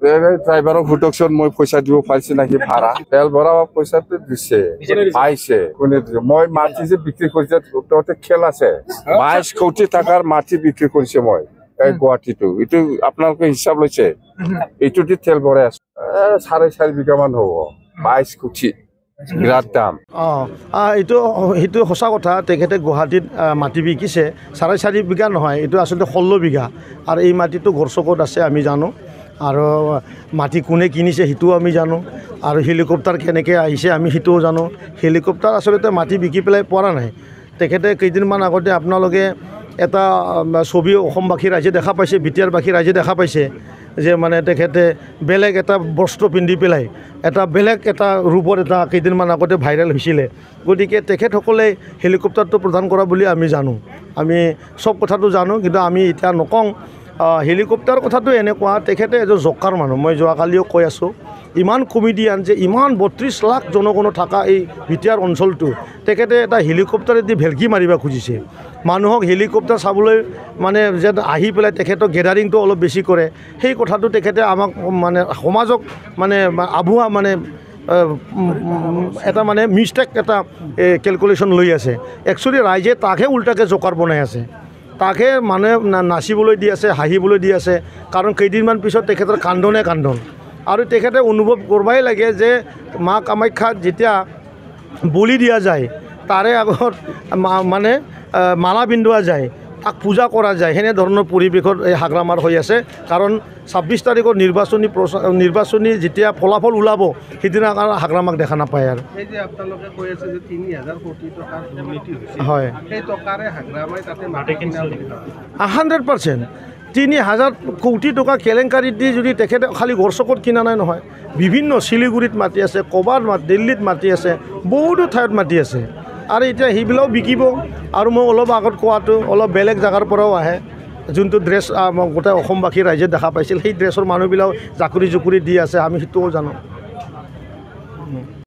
ড্ৰাইভাৰক ফুটকশন মই পয়সা দিব পাইছি নাকি ভাড়া তেল ভৰাও পয়সাটো দিছে পাইছে কোনে মই মাটি যে বিক্ৰি কৰিছে তোতে খেল আছে 22 কোটি টাকাৰ মাটি বিক্ৰি কৰিছে মই এই গুৱাহাটীটো এটো আপোনালোকে হিসাব লৈছে এটোতে তেল ভৰাই আছে 4.5 বিঘা মান হ'ব 22 কোটি বিৰাট দাম এইটো সঁচা কথা তেখেতে গুৱাহাটীত মাটি বিকিছে 4.5 বিঘা নহয় এইটো আচলতে 16 বিঘা আৰু এই মাটিটো গড়চকত আছে আমি জানো আৰু মাটি কোনে কিনিছে সেইটোও আমি জানো আৰু হেলিকপ্টাৰ কেনেকৈ আহিছে আমি সেইটোও জানো হেলিকপ্টাৰ আচলতে মাটি বিকি পেলাই পৰা নাই তেখেতে কেইদিনমান আগতে আপোনালোকে এটা ছবি অসমবাসী ৰাইজে দেখা পাইছে বিটিআৰবাসী ৰাইজে দেখা পাইছে যে মানে তেখেতে বেলেগ এটা বস্ত্ৰ পিন্ধি পেলাই এটা বেলেগ এটা ৰূপত এটা কেইদিনমান আগতে ভাইৰেল হৈছিলে গতিকে তেখেতসকলে হেলিকপ্টাৰটো প্ৰদান কৰা বুলি আমি জানো আমি সব কথাটো জানো কিন্তু আমি এতিয়া নকওঁ হেলিকপ্টাৰ কথাটো এনেকুৱা তেখেতে এজন জকাৰ মানুহ মই যোৱাকালিও কৈ আছোঁ ইমান কমেডিয়ান যে ইমান 32 লাখ জনগণ থকা এই বিটিআৰ অঞ্চলটো তেখেতে এটা হেলিকপ্টাৰেদি ভেলকি মাৰিব খুজিছে মানুহক হেলিকপ্টাৰ চাবলৈ মানে যে আহি পেলাই তেখেতক গেদাৰিংটো অলপ বেছি কৰে সেই কথাটো তেখেতে আমাক মানে সমাজক মানে আবুৱা মানে এটা মানে মিষ্টেক এটা কেলকুলেশ্যন লৈ আছে একচুৱেলি ৰাইজে তাকহে উল্টাকৈ জকাৰ বনাই আছে তাকে মানে নাচিবলৈ দি আছে হাঁহিবলৈ দি আছে কাৰণ কেইদিনমান পিছত তেখেতৰ কান্দনে কান্দন আৰু তেখেতে অনুভৱ কৰবাই লাগে যে মা কামাখ্যাত যেতিয়া বলি দিয়া যায় তাৰে আগত মানে মালা পিন্ধোৱা যায় তাক পূজা কৰা যায় সেনেধৰণৰ পৰিৱেশত এই হাগ্ৰামাৰ হৈ আছে কাৰণ 26 তাৰিখৰ নিৰ্বাচনী যেতিয়া ফলাফল ওলাব সেইদিনা হাগ্ৰামাক দেখা নাপায় আৰু এই যে আপোনালোকে কৈ আছে যে 3000 কোটি টকাৰ দুৰ্নীতি হৈছে হয় সেই টকাৰে হাগ্ৰামাই তাতে মাটি কিনা 100% 3000 কোটি টকা কেলেংকাৰী দি যদি তেখেতে খালি গড়চকত কিনা নাই নহয় বিভিন্ন শিলিগুৰিত মাটি আছে কবাত দিল্লীত মাটি আছে বহুতো ঠাইত মাটি আছে আৰু এতিয়া সেইবিলাকও বিকিব আৰু মই অলপ আগত কোৱাটো অলপ বেলেগ জাগাৰ পৰাও আহে যোনটো ড্ৰেছ গোটেই অসমবাসী ৰাইজে দেখা পাইছিল সেই ড্ৰেছৰ মানুহবিলাক জাকুৰি জুকুৰি দি আছে আমি সেইটোও জানো